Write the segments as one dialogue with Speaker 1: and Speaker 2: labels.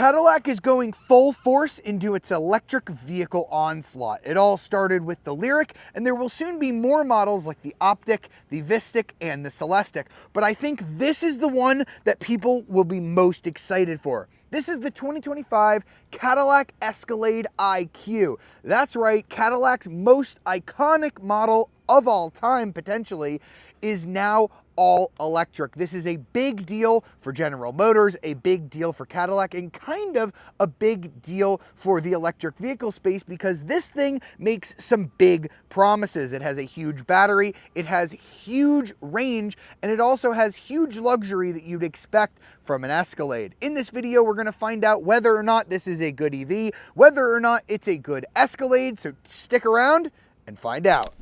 Speaker 1: Cadillac is going full force into its electric vehicle onslaught. It all started with the Lyriq, and there will soon be more models like the Optic, the Vistic, and the Celestiq. But I think this is the one that people will be most excited for. This is the 2025 Cadillac Escalade IQ. That's right, Cadillac's most iconic model of all time, potentially, is now all electric. This is a big deal for General Motors, a big deal for Cadillac, and kind of a big deal for the electric vehicle space because this thing makes some big promises. It has a huge battery, it has huge range, and it also has huge luxury that you'd expect from an Escalade. In this video, we're going to find out whether or not this is a good EV, whether or not it's a good Escalade, so stick around and find out.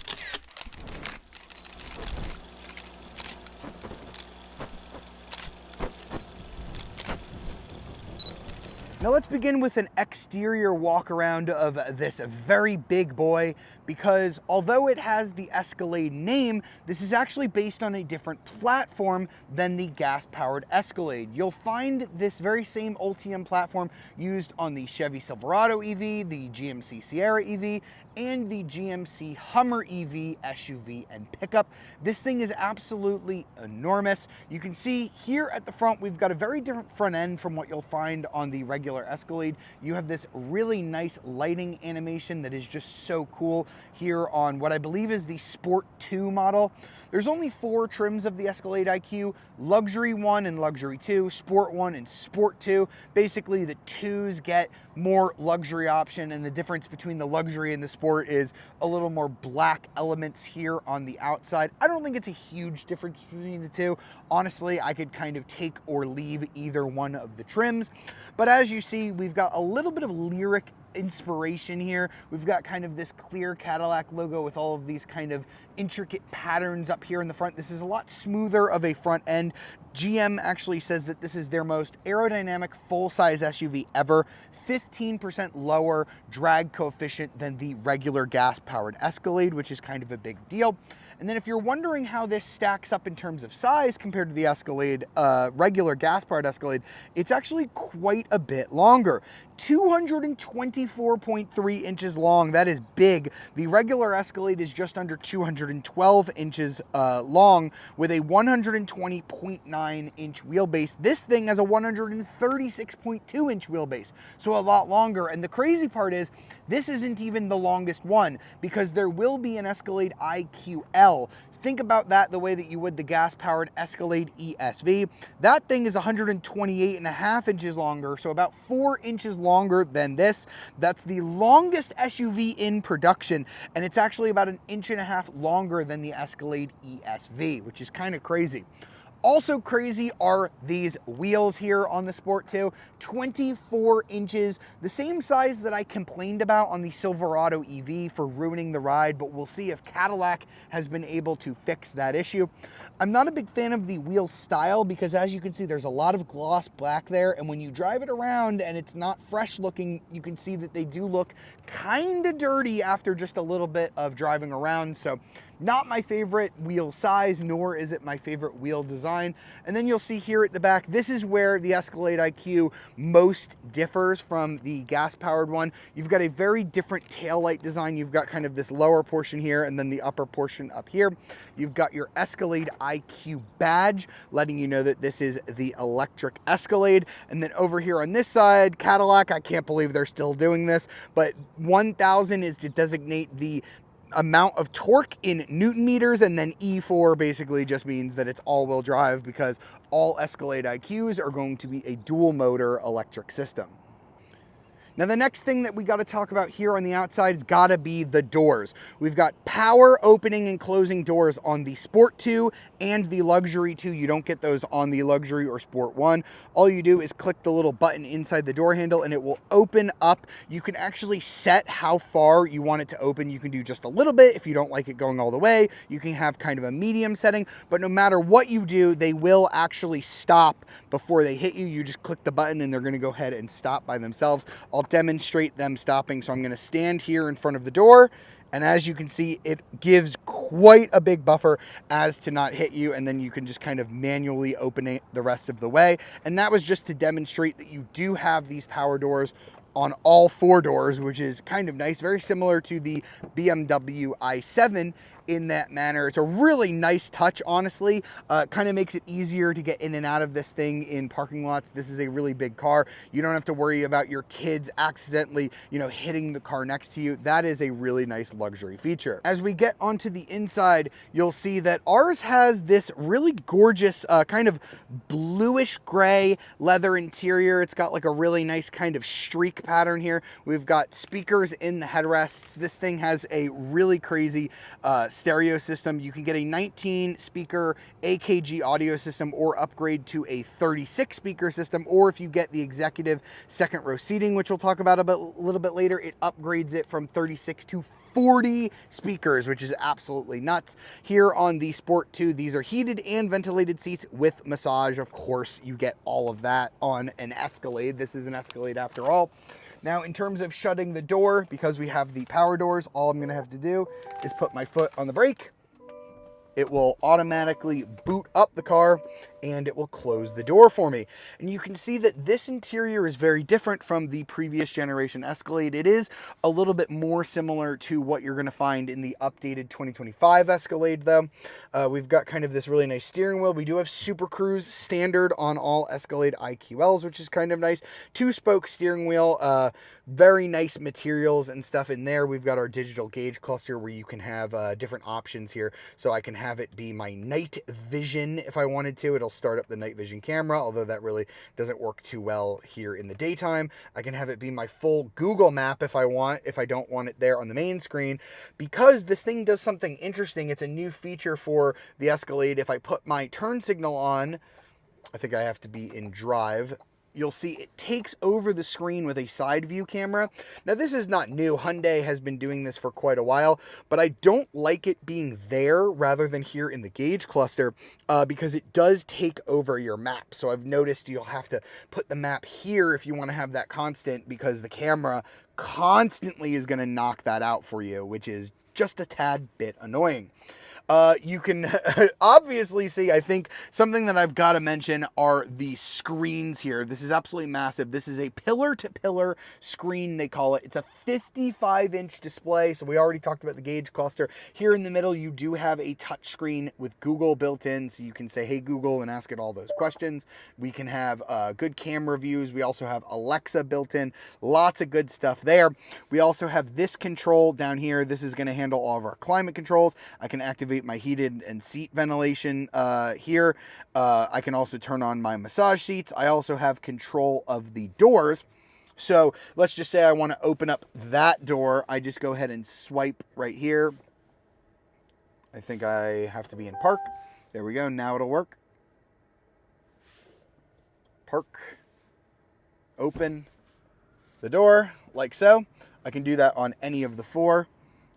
Speaker 1: Now let's begin with an exterior walk around of this very big boy, because although it has the Escalade name, this is actually based on a different platform than the gas-powered Escalade. You'll find this very same Ultium platform used on the Chevy Silverado EV, the GMC Sierra EV, and the GMC Hummer EV, SUV, and pickup. This thing is absolutely enormous. You can see here at the front, we've got a very different front end from what you'll find on the regular Escalade. You have this really nice lighting animation that is just so cool here on what I believe is the Sport 2 model. There's only 4 trims of the Escalade IQ, Luxury 1 and Luxury 2, Sport 1 and Sport 2. Basically, the 2s get more luxury option, and the difference between the Luxury and the Sport is a little more black elements here on the outside. I don't think it's a huge difference between the two. Honestly, I could kind of take or leave either one of the trims. But as you see, we've got a little bit of Lyriq inspiration here. We've got kind of this clear Cadillac logo with all of these kind of intricate patterns up here in the front. This is a lot smoother of a front end. GM actually says that this is their most aerodynamic full-size SUV ever, 15% lower drag coefficient than the regular gas-powered Escalade, which is kind of a big deal. And then if you're wondering how this stacks up in terms of size compared to the Escalade, regular gas-powered Escalade, it's actually quite a bit longer. 224.3 inches long. That is big. The regular Escalade is just under 212 inches long with a 120.9 inch wheelbase. This thing has a 136.2 inch wheelbase, so a lot longer. And the crazy part is, this isn't even the longest one, because there will be an Escalade IQL. Think about that the way that you would the gas-powered Escalade ESV. That thing is 128.5 inches longer, so about 4 inches longer than this. That's the longest SUV in production, and it's actually about 1.5 inches longer than the Escalade ESV, which is kind of crazy. Also crazy are these wheels here on the Sport 2, 24 inches, the same size that I complained about on the Silverado EV for ruining the ride, but we'll see if Cadillac has been able to fix that issue. I'm not a big fan of the wheel style because, as you can see, there's a lot of gloss black there, and when you drive it around and it's not fresh looking, you can see that they do look kind of dirty after just a little bit of driving around. So not my favorite wheel size, nor is it my favorite wheel design. And then you'll see here at the back, this is where the Escalade IQ most differs from the gas-powered one. You've got a very different taillight design. You've got kind of this lower portion here and then the upper portion up here. You've got your Escalade IQ badge, letting you know that this is the electric Escalade. And then over here on this side, Cadillac, I can't believe they're still doing this, but 1000 is to designate the amount of torque in Newton meters, and then E4 basically just means that it's all-wheel drive, because all Escalade IQs are going to be a dual motor electric system. Now, the next thing that we got to talk about here on the outside has got to be the doors. We've got power opening and closing doors on the Sport 2 and the Luxury 2. You don't get those on the Luxury or Sport 1. All you do is click the little button inside the door handle and it will open up. You can actually set how far you want it to open. You can do just a little bit if you don't like it going all the way. You can have kind of a medium setting, but no matter what you do, they will actually stop before they hit you. You just click the button and they're going to go ahead and stop by themselves. I'll demonstrate them stopping. So I'm going to stand here in front of the door And as you can see, it gives quite a big buffer as to not hit you, and then you can just kind of manually open it the rest of the way. And that was just to demonstrate that you do have these power doors on all four doors, which is kind of nice, very similar to the BMW i7 in that manner. It's a really nice touch, honestly. Kind of makes it easier to get in and out of this thing in parking lots. This is a really big car. You don't have to worry about your kids accidentally, hitting the car next to you. That is a really nice luxury feature. As we get onto the inside, you'll see that ours has this really gorgeous kind of bluish gray leather interior. It's got like a really nice kind of streak pattern here. We've got speakers in the headrests. This thing has a really crazy stereo system. You can get a 19 speaker AKG audio system or upgrade to a 36 speaker system, or if you get the executive second row seating, which we'll talk about a little bit later, it upgrades it from 36 to 40 speakers, which is absolutely nuts. Here on the Sport 2, these are heated and ventilated seats with massage. Of course, you get all of that on an Escalade. This is an Escalade after all. Now, in terms of shutting the door, because we have the power doors, all I'm going to have to do is put my foot on the brake. It will automatically boot up the car and it will close the door for me. And you can see that this interior is very different from the previous generation Escalade. It is a little bit more similar to what you're going to find in the updated 2025 Escalade though. We've got kind of this really nice steering wheel. We do have Super Cruise standard on all Escalade IQLs, which is kind of nice. 2-spoke steering wheel, very nice materials and stuff in there. We've got our digital gauge cluster where you can have different options here. So I can have it be my night vision if I wanted to. It'll start up the night vision camera, although that really doesn't work too well here in the daytime. I can have it be my full Google map if I want, if I don't want it there on the main screen. Because this thing does something interesting, it's a new feature for the Escalade. If I put my turn signal on, I think I have to be in drive, you'll see it takes over the screen with a side view camera. Now, this is not new. Hyundai has been doing this for quite a while, but I don't like it being there rather than here in the gauge cluster because it does take over your map. So I've noticed you'll have to put the map here if you want to have that constant, because the camera constantly is going to knock that out for you, which is just a tad bit annoying. You can obviously see, I think something that I've got to mention are the screens here. This is absolutely massive. This is a pillar-to-pillar screen, they call it. It's a 55-inch display, so we already talked about the gauge cluster. Here in the middle, you do have a touch screen with Google built in, so you can say, hey, Google, and ask it all those questions. We can have good camera views. We also have Alexa built in. Lots of good stuff there. We also have this control down here. This is going to handle all of our climate controls. I can activate my heated and seat ventilation here. I can also turn on my massage seats. I also have control of the doors. So let's just say I want to open up that door. I just go ahead and swipe right here. I think I have to be in park. There we go. Now it'll work. Park. Open the door like so. I can do that on any of the four,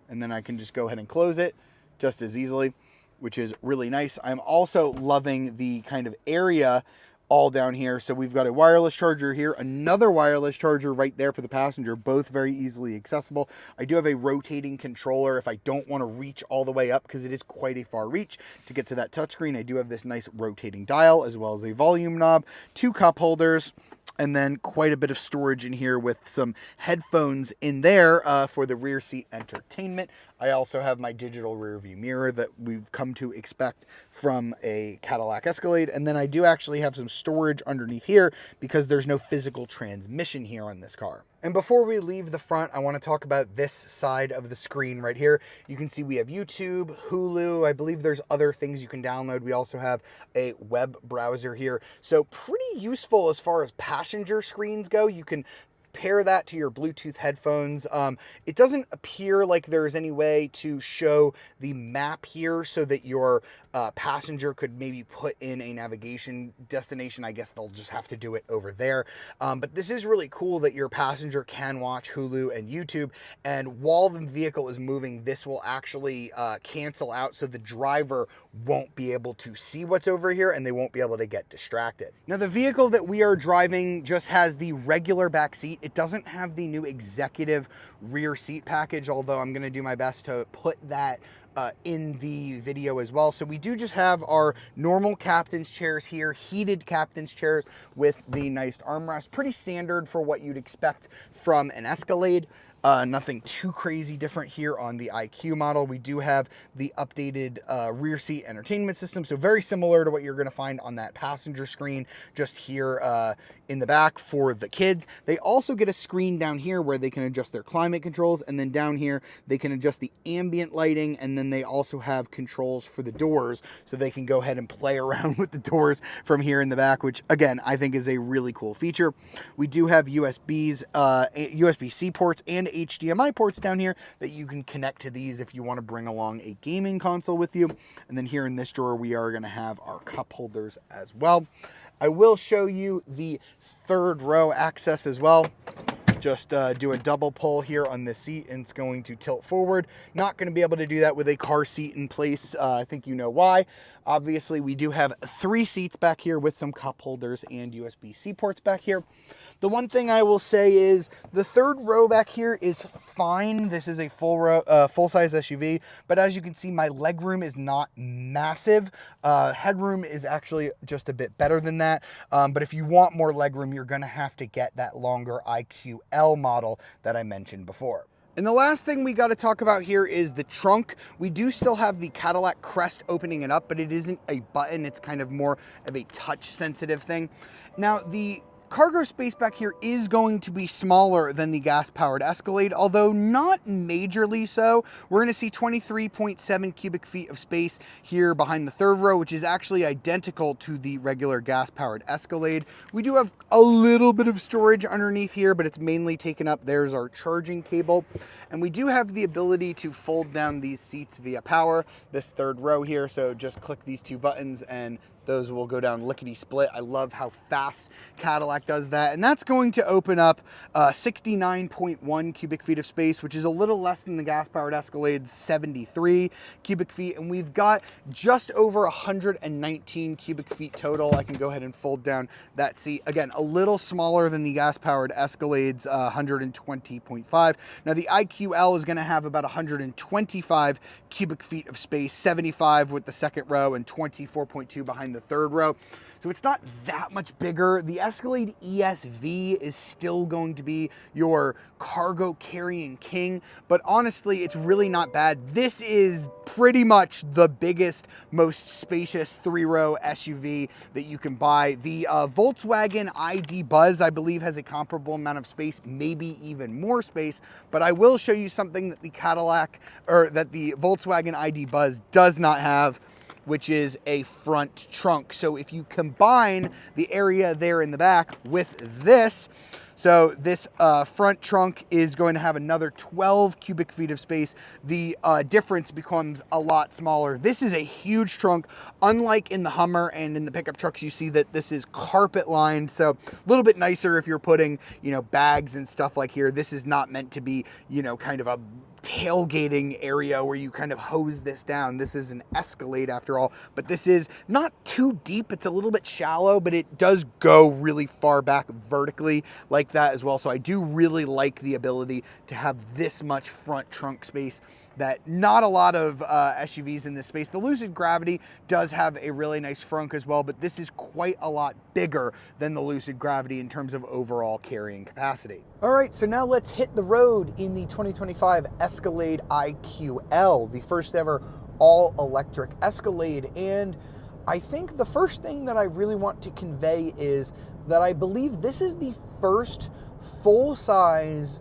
Speaker 1: and then I can just go ahead and close it just as easily, which is really nice. I'm also loving the kind of area all down here. So we've got a wireless charger here, another wireless charger right there for the passenger, both very easily accessible. I do have a rotating controller if I don't want to reach all the way up, because it is quite a far reach to get to that touchscreen. I do have this nice rotating dial as well as a volume knob, 2 cup holders, and then quite a bit of storage in here with some headphones in there for the rear seat entertainment. I also have my digital rear view mirror that we've come to expect from a Cadillac Escalade. And then I do actually have some storage underneath here because there's no physical transmission here on this car. And before we leave the front, I want to talk about this side of the screen right here. You can see we have YouTube, Hulu. I believe there's other things you can download. We also have a web browser here. So pretty useful as far as passenger screens go. You can pair that to your Bluetooth headphones. It doesn't appear like there's any way to show the map here so that your passenger could maybe put in a navigation destination. I guess they'll just have to do it over there. But this is really cool that your passenger can watch Hulu and YouTube, and while the vehicle is moving, this will actually cancel out, so the driver won't be able to see what's over here and they won't be able to get distracted. Now, the vehicle that we are driving just has the regular back seat. It It doesn't have the new executive rear seat package, although I'm going to do my best to put that in the video as well. So we do just have our normal captain's chairs here, heated captain's chairs with the nice armrest. Pretty standard for what you'd expect from an Escalade. Nothing too crazy different here on the IQ model. We do have the updated rear seat entertainment system, so very similar to what you're going to find on that passenger screen, just here in the back for the kids. They also get a screen down here where they can adjust their climate controls, and then down here they can adjust the ambient lighting, and then they also have controls for the doors, so they can go ahead and play around with the doors from here in the back, which again I think is a really cool feature. We do have USB-C ports and HDMI ports down here that you can connect to these if you want to bring along a gaming console with you. And then here in this drawer, we are going to have our cup holders as well. I will show you the third row access as well. Just do a double pull here on this seat and it's going to tilt forward. Not going to be able to do that with a car seat in place. I think you know why. Obviously, we do have 3 seats back here with some cup holders and USB-C ports back here. The one thing I will say is the third row back here is fine. This is a full-size SUV, but as you can see, my legroom is not massive. Headroom is actually just a bit better than that. But if you want more legroom, you're going to have to get that longer IQL model that I mentioned before. And the last thing we got to talk about here is the trunk. We do still have the Cadillac crest opening it up, but it isn't a button. It's kind of more of a touch sensitive thing. Now, the cargo space back here is going to be smaller than the gas-powered Escalade, although not majorly so. We're going to see 23.7 cubic feet of space here behind the third row, which is actually identical to the regular gas-powered Escalade. We do have a little bit of storage underneath here, but it's mainly taken up. There's our charging cable. And we do have the ability to fold down these seats via power, this third row here. So just click these 2 buttons and those will go down lickety split. I love how fast Cadillac does that. And that's going to open up 69.1 cubic feet of space, which is a little less than the gas-powered Escalade's 73 cubic feet. And we've got just over 119 cubic feet total. I can go ahead and fold down that seat. Again, a little smaller than the gas-powered Escalade's 120.5. Now the IQL is going to have about 125 cubic feet of space, 75 with the second row and 24.2 behind the third row. So it's not that much bigger. The Escalade ESV is still going to be your cargo carrying king, but honestly, it's really not bad. This is pretty much the biggest, most spacious 3-row SUV that you can buy. The Volkswagen ID Buzz, I believe, has a comparable amount of space, maybe even more space, but I will show you something that the Volkswagen ID Buzz does not have, which is a front trunk. So if you combine the area there in the back with this, so this front trunk is going to have another 12 cubic feet of space. The difference becomes a lot smaller. This is a huge trunk. Unlike in the Hummer and in the pickup trucks, you see that this is carpet lined. So a little bit nicer if you're putting, bags and stuff like here. This is not meant to be, kind of a tailgating area where you kind of hose this down. This is an Escalade after all, but this is not too deep. It's a little bit shallow, but it does go really far back vertically like that as well. So I do really like the ability to have this much front trunk space that not a lot of SUVs in this space. The Lucid Gravity does have a really nice frunk as well, but this is quite a lot bigger than the Lucid Gravity in terms of overall carrying capacity. All right, so now let's hit the road in the 2025 Escalade IQL, the first ever all-electric Escalade. And I think the first thing that I really want to convey is that I believe this is the first full-size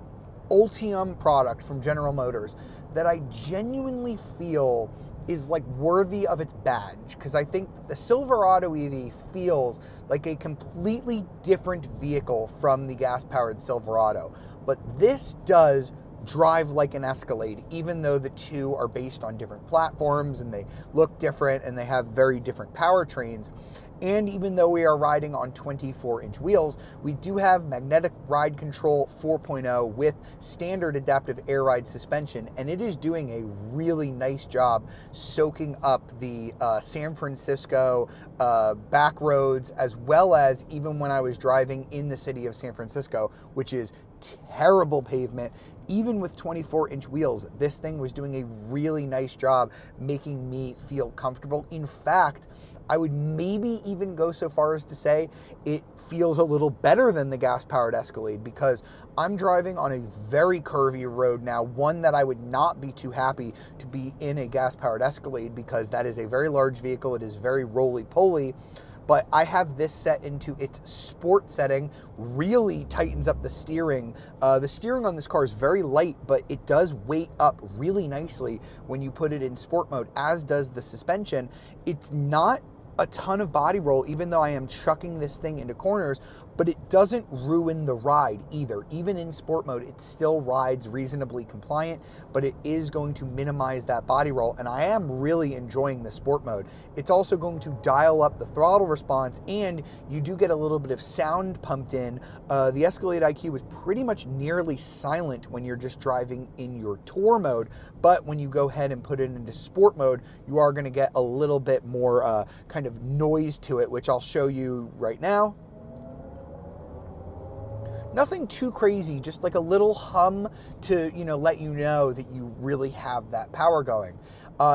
Speaker 1: Ultium product from General Motors that I genuinely feel is like worthy of its badge, because I think that the Silverado EV feels like a completely different vehicle from the gas-powered Silverado. But this does drive like an Escalade, even though the two are based on different platforms and they look different and they have very different powertrains. And even though we are riding on 24-inch wheels, we do have magnetic ride control 4.0 with standard adaptive air ride suspension, and it is doing a really nice job soaking up the San Francisco back roads, as well as even when I was driving in the city of San Francisco, which is terrible pavement. Even with 24-inch wheels, this thing was doing a really nice job making me feel comfortable. In fact, I would maybe even go so far as to say it feels a little better than the gas-powered Escalade, because I'm driving on a very curvy road now, one that I would not be too happy to be in a gas-powered Escalade, because that is a very large vehicle. It is very roly-poly. But I have this set into its sport setting, really tightens up the steering. The steering on this car is very light, but it does weight up really nicely when you put it in sport mode, as does the suspension. It's not a ton of body roll, even though I am chucking this thing into corners, but it doesn't ruin the ride either. Even in sport mode, it still rides reasonably compliant, but it is going to minimize that body roll, and I am really enjoying the sport mode. It's also going to dial up the throttle response, and you do get a little bit of sound pumped in. The Escalade IQ is pretty much nearly silent when you're just driving in your tour mode, but when you go ahead and put it into sport mode, you are going to get a little bit more kind of noise to it, which I'll show you right now. Nothing too crazy, just like a little hum to, let you know that you really have that power going.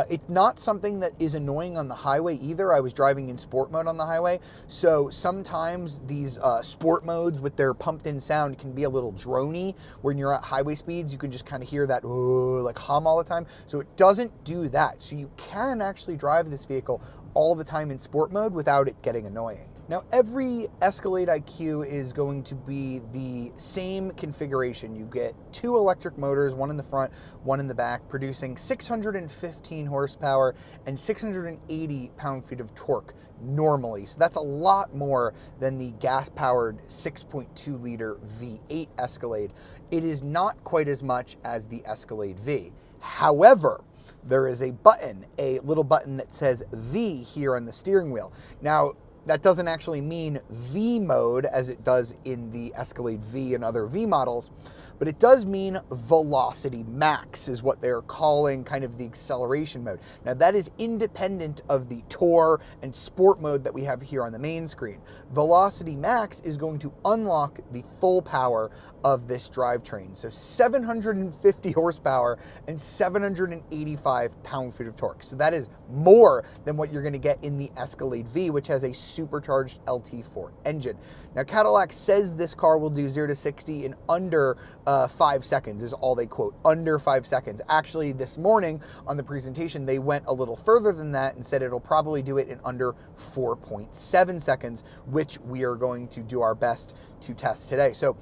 Speaker 1: It's not something that is annoying on the highway either. I was driving in sport mode on the highway, so sometimes these sport modes with their pumped-in sound can be a little drony. When you're at highway speeds, you can just kind of hear that like hum all the time. So it doesn't do that. So you can actually drive this vehicle all the time in sport mode without it getting annoying. Now, every Escalade IQ is going to be the same configuration. You get two electric motors, one in the front, one in the back, producing 615 horsepower and 680 pound-feet of torque normally. So that's a lot more than the gas-powered 6.2-liter V8 Escalade. It is not quite as much as the Escalade V. However, there is a button, a little button that says V here on the steering wheel. Now, that doesn't actually mean V mode as it does in the Escalade V and other V models, but it does mean velocity max is what they're calling kind of the acceleration mode. Now that is independent of the tour and sport mode that we have here on the main screen. Velocity max is going to unlock the full power of this drivetrain. So 750 horsepower and 785 pound-feet of torque. So that is more than what you're going to get in the Escalade V, which has a supercharged LT4 engine. Now Cadillac says this car will do 0 to 60 in under 5 seconds is all they quote, under 5 seconds. Actually, this morning on the presentation, they went a little further than that and said it'll probably do it in under 4.7 seconds, which we are going to do our best to test today. So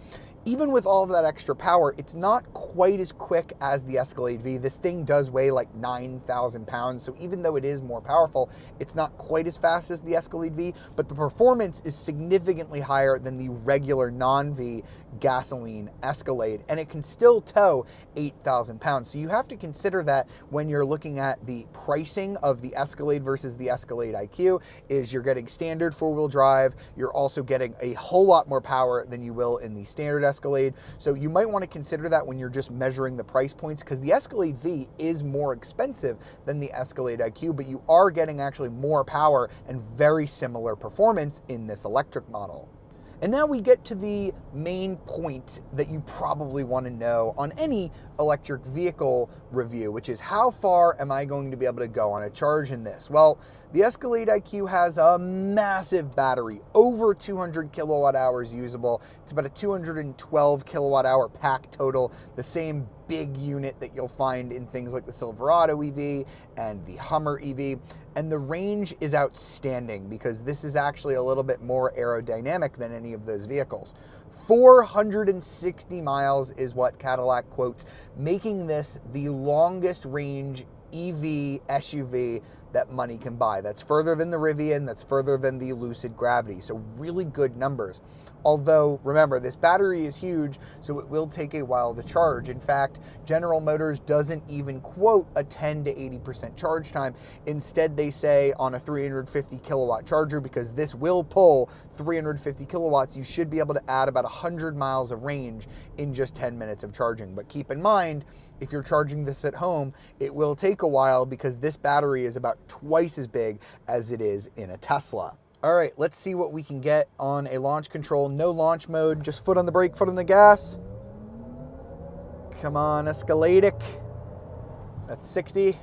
Speaker 1: even with all of that extra power, it's not quite as quick as the Escalade V. This thing does weigh like 9,000 pounds, so even though it is more powerful, it's not quite as fast as the Escalade V, but the performance is significantly higher than the regular non-V gasoline Escalade, and it can still tow 8,000 pounds. So you have to consider that when you're looking at the pricing of the Escalade versus the Escalade IQ, is you're getting standard four-wheel drive, you're also getting a whole lot more power than you will in the standard Escalade. So you might want to consider that when you're just measuring the price points, because the Escalade V is more expensive than the Escalade IQ, but you are getting actually more power and very similar performance in this electric model. And now we get to the main point that you probably want to know on any electric vehicle review, which is how far am I going to be able to go on a charge in this? Well, the Escalade IQ has a massive battery, over 200 kilowatt hours usable. It's about a 212 kilowatt hour pack total, the same big unit that you'll find in things like the Silverado EV and the Hummer EV. And the range is outstanding because this is actually a little bit more aerodynamic than any of those vehicles. 460 miles is what Cadillac quotes, making this the longest range EV SUV that money can buy. That's further than the Rivian, that's further than the Lucid Gravity. So really good numbers. Although, remember, this battery is huge, so it will take a while to charge. In fact, General Motors doesn't even quote a 10 to 80% charge time. Instead, they say on a 350 kilowatt charger, because this will pull 350 kilowatts, you should be able to add about 100 miles of range in just 10 minutes of charging. But keep in mind, if you're charging this at home, it will take a while because this battery is about twice as big as it is in a Tesla. All right, let's see what we can get on a launch control. No launch mode, just foot on the brake, foot on the gas. Come on, Escalade. That's 60.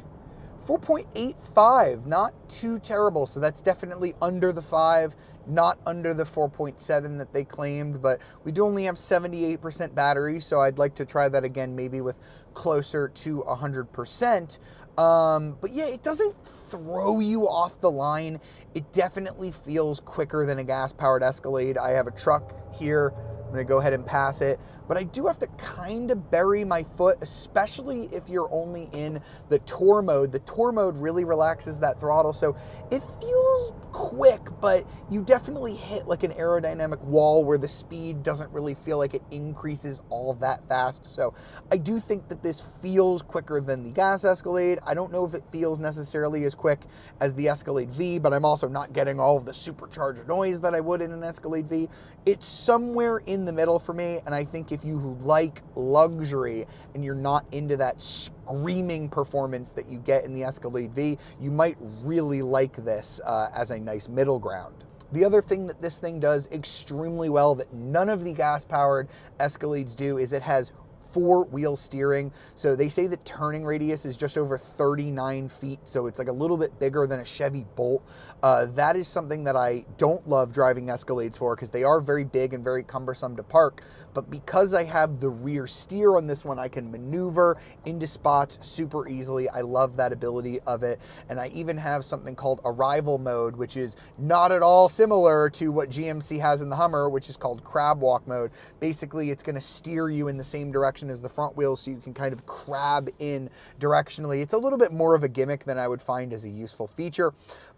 Speaker 1: 4.85, not too terrible. So that's definitely under the 5, not under the 4.7 that they claimed, but we do only have 78% battery, so I'd like to try that again, maybe with closer to 100%. But yeah, it doesn't throw you off the line. It definitely feels quicker than a gas-powered Escalade. I have a truck here. I'm gonna go ahead and pass it, but I do have to kind of bury my foot, especially if you're only in the Tour mode. The Tour mode really relaxes that throttle, so it feels quick, but you definitely hit like an aerodynamic wall where the speed doesn't really feel like it increases all that fast. So I do think that this feels quicker than the gas Escalade. I don't know if it feels necessarily as quick as the Escalade V, but I'm also not getting all of the supercharged noise that I would in an Escalade V. It's somewhere in the middle for me, and I think if you like luxury and you're not into that screaming performance that you get in the Escalade V, you might really like this as a nice middle ground. The other thing that this thing does extremely well that none of the gas-powered Escalades do is it has four-wheel steering. So they say the turning radius is just over 39 feet, so it's like a little bit bigger than a Chevy Bolt. That is something that I don't love driving Escalades for because they are very big and very cumbersome to park. But because I have the rear steer on this one, I can maneuver into spots super easily. I love that ability of it. And I even have something called arrival mode, which is not at all similar to what GMC has in the Hummer, which is called crab walk mode. Basically, it's going to steer you in the same direction as the front wheels so you can kind of crab in directionally. It's a little bit more of a gimmick than I would find as a useful feature,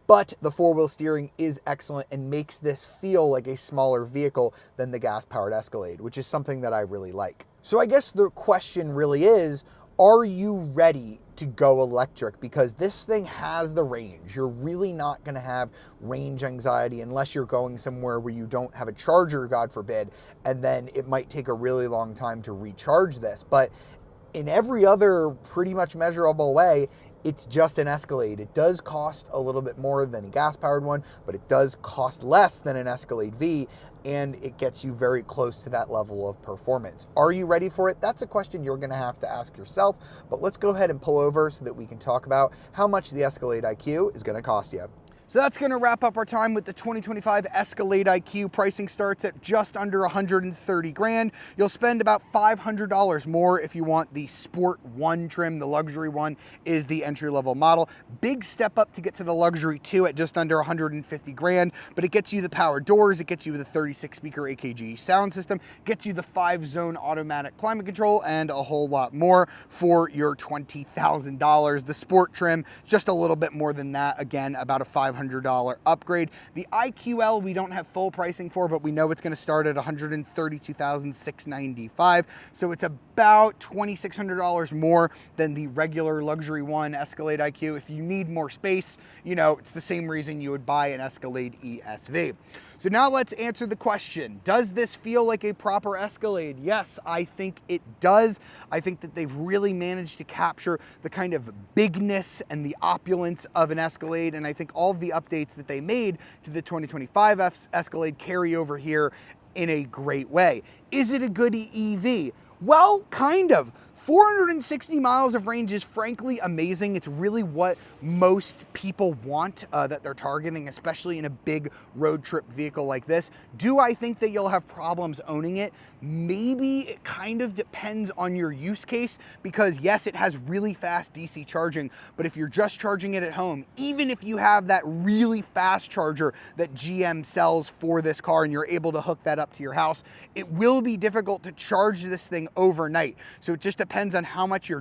Speaker 1: but the four-wheel steering is excellent and makes this feel like a smaller vehicle than the gas-powered Escalade, which is something that I really like. So I guess the question really is, are you ready to go electric? Because this thing has the range. You're really not going to have range anxiety unless you're going somewhere where you don't have a charger, God forbid, and then it might take a really long time to recharge this. But in every other pretty much measurable way, it's just an Escalade. It does cost a little bit more than a gas-powered one, but it does cost less than an Escalade V, and it gets you very close to that level of performance. Are you ready for it? That's a question you're gonna have to ask yourself, but let's go ahead and pull over so that we can talk about how much the Escalade IQ is gonna cost you. So that's going to wrap up our time with the 2025 Escalade IQ. Pricing starts at just under 130 grand. You'll spend about $500 more if you want the Sport 1 trim. The Luxury 1 is the entry-level model. Big step up to get to the Luxury 2 at just under 150 grand, but it gets you the power doors, it gets you the 36-speaker AKG sound system, gets you the 5-zone automatic climate control, and a whole lot more for your $20,000. The Sport trim, just a little bit more than that. Again, about a $500 upgrade. The IQL we don't have full pricing for, but we know it's going to start at $132,695, so it's about $2,600 more than the regular Luxury 1 Escalade IQ. If you need more space, you know, it's the same reason you would buy an Escalade ESV. So now let's answer the question, does this feel like a proper Escalade? Yes, I think it does. I think that they've really managed to capture the kind of bigness and the opulence of an Escalade, and I think all of the updates that they made to the 2025 Escalade carry over here in a great way. Is it a good EV? Well, kind of. 460 miles of range is frankly amazing. It's really what most people want that they're targeting, especially in a big road trip vehicle like this. Do I think that you'll have problems owning it? Maybe. It kind of depends on your use case, because yes, it has really fast DC charging, but if you're just charging it at home, even if you have that really fast charger that GM sells for this car and you're able to hook that up to your house, it will be difficult to charge this thing overnight. So it just depends depends on how much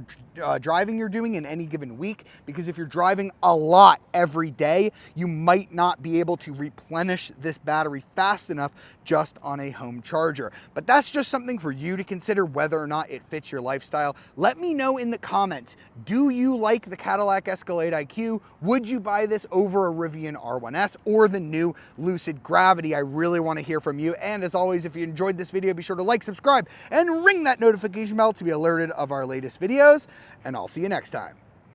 Speaker 1: driving you're doing in any given week, because if you're driving a lot every day, you might not be able to replenish this battery fast enough just on a home charger. But that's just something for you to consider whether or not it fits your lifestyle. Let me know in the comments, do you like the Cadillac Escalade IQ? Would you buy this over a Rivian R1S or the new Lucid Gravity? I really want to hear from you. And as always, if you enjoyed this video, be sure to like, subscribe, and ring that notification bell to be alerted of our latest videos. And I'll see you next time.